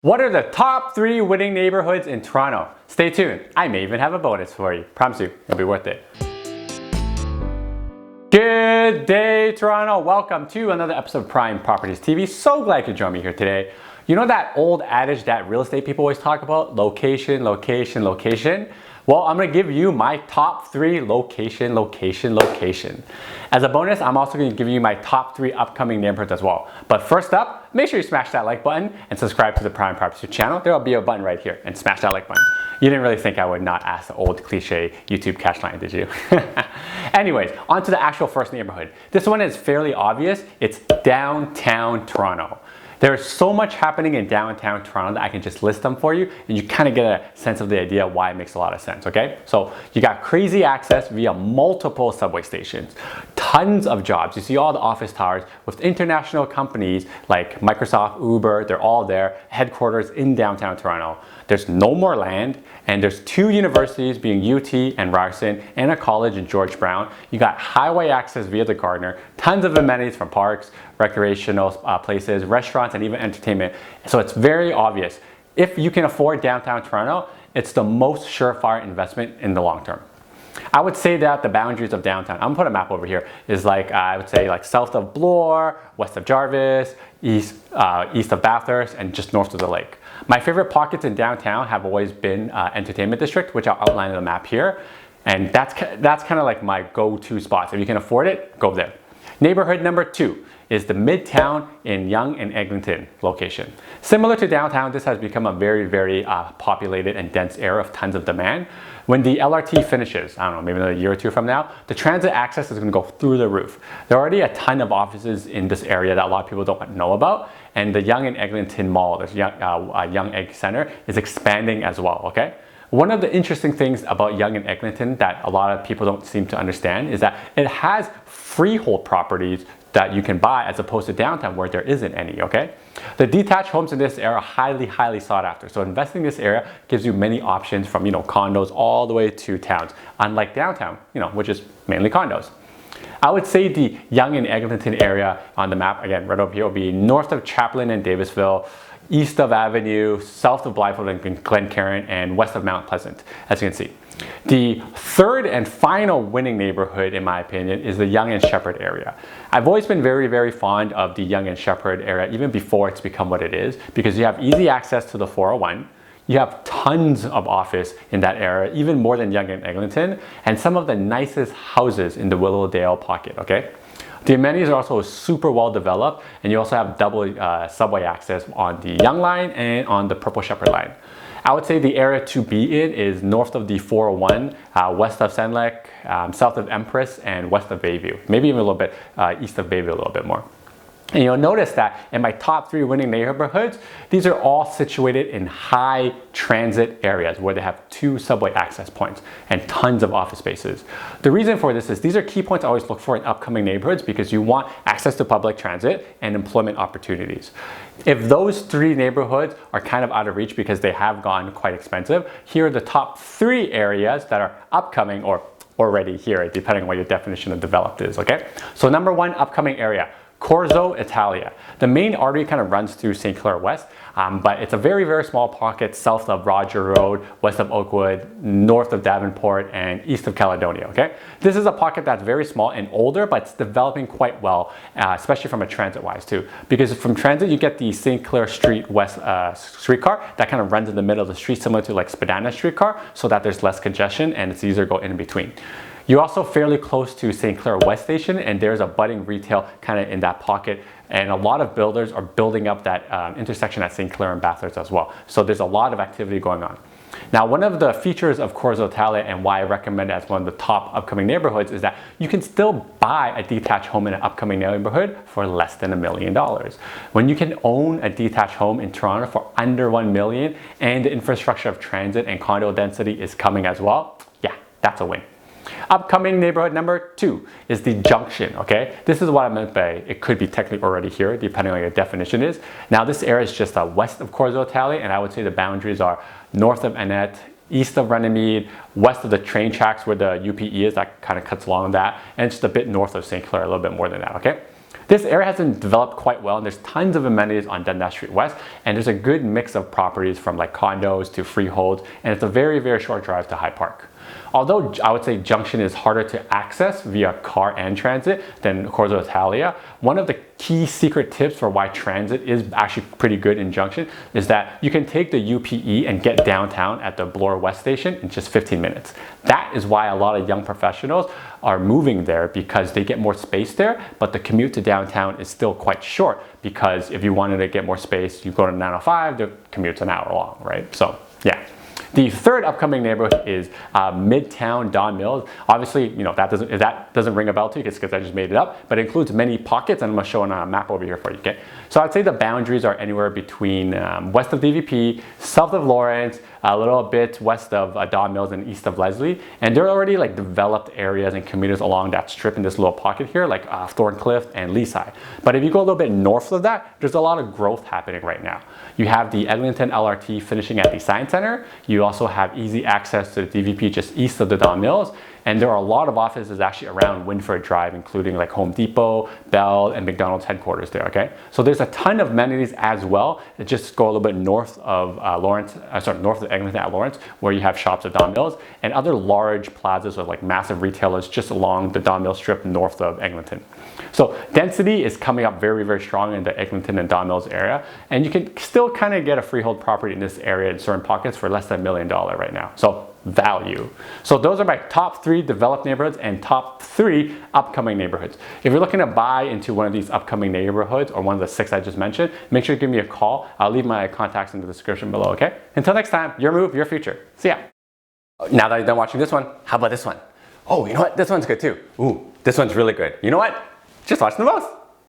What are the top 3 winning neighborhoods in Toronto? Stay tuned. I may even have a bonus for you. Promise you, it'll be worth it. Good day, Toronto. Welcome to another episode of Prime Properties TV. So glad you could join me here today. You know that old adage that real estate people always talk about? Location, location, location. Well, I'm gonna give you my top 3 location. As a bonus, I'm also gonna give you my top 3 upcoming neighborhoods as well. But first up, make sure you smash that like button and subscribe to the Prime Properties channel. There will be a button right here, and smash that like button. You didn't really think I would not ask the old cliche YouTube catchline, did you? Anyways, on to the actual first neighborhood. This one is fairly obvious. It's downtown Toronto. There's so much happening in downtown Toronto that I can just list them for you, and you kind of get a sense of the idea why it makes a lot of sense, okay? So you got crazy access via multiple subway stations, tons of jobs. You see all the office towers with international companies like Microsoft, Uber, they're all there, headquarters in downtown Toronto. There's no more land, and there's 2 universities being UT and Ryerson, and a college in George Brown. You got highway access via the Gardner, tons of amenities from parks, recreational places, restaurants, and even entertainment. So it's very obvious. If you can afford downtown Toronto, it's the most surefire investment in the long term. I would say that the boundaries of downtown, I'm gonna put a map over here, is like, I would say like south of Bloor, west of Jarvis, east of Bathurst, and just north of the lake. My favorite pockets in downtown have always been Entertainment District, which I'll outline on the map here. And that's kind of like my go-to spots. If you can afford it, go there. Neighborhood number 2 is the Midtown in Yonge and Eglinton location. Similar to downtown, this has become a very populated and dense area of tons of demand. When the LRT finishes, I don't know, maybe another year or 2 from now, the transit access is gonna go through the roof. There are already a ton of offices in this area that a lot of people don't know about, and the Yonge and Eglinton Mall, this Yonge Egg Center, is expanding as well, okay? One of the interesting things about Yonge and Eglinton that a lot of people don't seem to understand is that it has freehold properties that you can buy as opposed to downtown where there isn't any, okay? The detached homes in this area are highly sought after. So investing in this area gives you many options from, condos all the way to towns, unlike downtown, which is mainly condos. I would say the Yonge and Eglinton area on the map, again, right over here, will be north of Chaplin and Davisville, east of Avenue, south of Blythewood and Glencairn, and west of Mount Pleasant, as you can see. The third and final winning neighborhood, in my opinion, is the Yonge and Sheppard area. I've always been very fond of the Yonge and Sheppard area, even before it's become what it is, because you have easy access to the 401, you have tons of office in that area, even more than Yonge and Eglinton, and some of the nicest houses in the Willowdale pocket, okay? The amenities are also super well developed, and you also have double subway access on the Yonge line and on the Purple Sheppard line. I would say the area to be in is north of the 401, west of Senlec, south of Empress, and west of Bayview. Maybe even a little bit east of Bayview a little bit more. And you'll notice that in my top 3 winning neighborhoods, these are all situated in high transit areas where they have 2 subway access points and tons of office spaces. The reason for this is these are key points I always look for in upcoming neighborhoods because you want access to public transit and employment opportunities. If those 3 neighborhoods are kind of out of reach because they have gone quite expensive, here are the top 3 areas that are upcoming or already here, depending on what your definition of developed is, okay? So number 1 upcoming area, Corzo, Italia. The main artery kind of runs through St. Clair West, but it's a very small pocket south of Roger Road, west of Oakwood, north of Davenport, and east of Caledonia, okay? This is a pocket that's very small and older, but it's developing quite well, especially from a transit-wise too. Because from transit, you get the St. Clair Street West streetcar that kind of runs in the middle of the street, similar to like Spadina streetcar, so that there's less congestion and it's easier to go in between. You're also fairly close to St. Clair West Station, and there's a budding retail kind of in that pocket, and a lot of builders are building up that intersection at St. Clair and Bathurst as well. So there's a lot of activity going on. Now, one of the features of Corzo Italia and why I recommend it as one of the top upcoming neighborhoods is that you can still buy a detached home in an upcoming neighborhood for less than $1 million. When you can own a detached home in Toronto for under $1 million and the infrastructure of transit and condo density is coming as well, yeah, that's a win. Upcoming neighborhood number 2 is the Junction, okay? This is what I meant by it could be technically already here, depending on what your definition is. Now, this area is just west of Corzo Italia, and I would say the boundaries are north of Annette, east of Runnymede, west of the train tracks where the UPE is, that kind of cuts along that, and just a bit north of St. Clair, a little bit more than that, okay? This area hasn't developed quite well, and there's tons of amenities on Dundas Street West, and there's a good mix of properties from like condos to freeholds, and it's a very, very short drive to Hyde Park. Although I would say Junction is harder to access via car and transit than Corzo Italia, one of the key secret tips for why transit is actually pretty good in Junction is that you can take the UPE and get downtown at the Bloor West Station in just 15 minutes. That is why a lot of young professionals are moving there, because they get more space there, but the commute to downtown is still quite short, because if you wanted to get more space, you go to 905, the commute's an hour long, right? So yeah. The third upcoming neighborhood is Midtown Don Mills. Obviously, you know, that doesn't ring a bell to you because I just made it up, but it includes many pockets, and I'm going to show on a map over here for you, okay? So I'd say the boundaries are anywhere between west of DVP, south of Lawrence, a little bit west of Don Mills and east of Leslie, and there are already like developed areas and commuters along that strip in this little pocket here, like Thorncliffe and Leaside. But if you go a little bit north of that, there's a lot of growth happening right now. You have the Eglinton LRT finishing at the Science Center. You also have easy access to the DVP just east of the Don Mills. And there are a lot of offices actually around Winford Drive, including like Home Depot, Bell, and McDonald's headquarters there, okay? So there's a ton of amenities as well that just go a little bit north of north of Eglinton at Lawrence, where you have shops at Don Mills, and other large plazas with like massive retailers just along the Don Mills strip north of Eglinton. So density is coming up very, very strong in the Eglinton and Don Mills area, and you can still kind of get a freehold property in this area in certain pockets for less than $1 million right now. So value. So those are my top 3 developed neighborhoods and top 3 upcoming neighborhoods. If you're looking to buy into one of these upcoming neighborhoods or one of the 6 I just mentioned, make sure you give me a call. I'll leave my contacts in the description below, okay? Until next time, your move, your future. See ya. Now that you're done watching this one, how about this one? Oh, you know what? This one's good too. Ooh, this one's really good. You know what? Just watch the most.